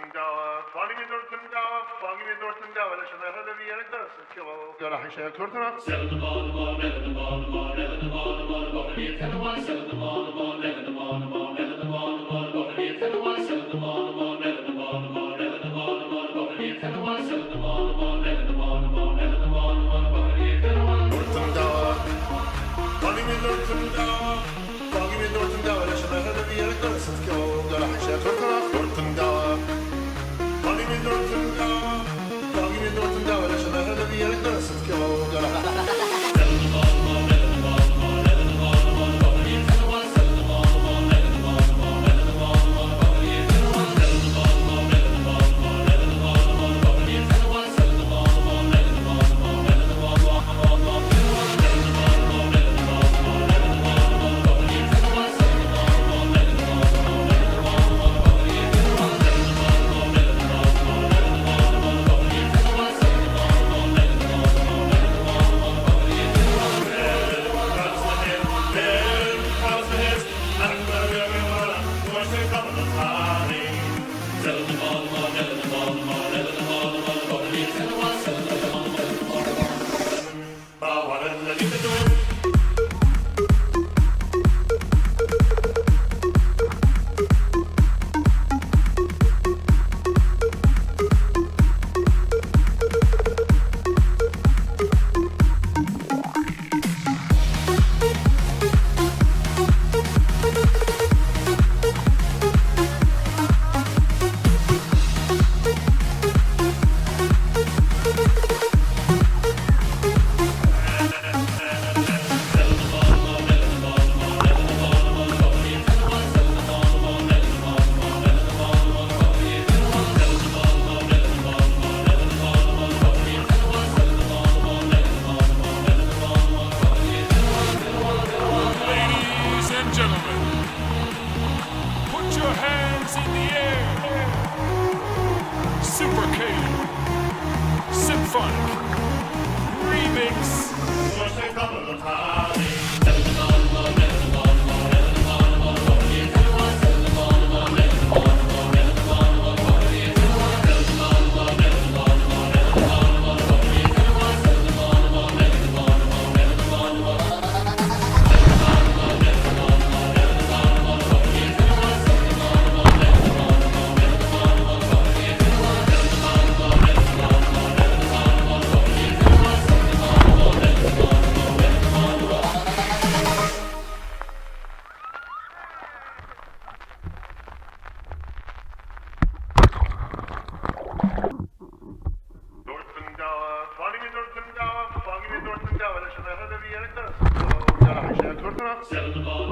Dortengaue, Fanny mit Dortengaue, Fanny mit Dortengaue, das ist eine wie eine das. Gara hische kurtana. Dortengaue, Fanny mit Dortengaue, Fanny mit Dortengaue, das ist eine wie eine das. Gara hische kurtana. Dortengaue, Fanny mit Dortengaue, Fanny mit Dortengaue, das ist eine wie eine das. Ladies and gentlemen, put your hands in the air. Super K Symphonic Remix. Dortengaue, Fanny mit Dortengaue, Fanny mit Dortengaue, das ist eine wie eine das. Gara hische kurtana.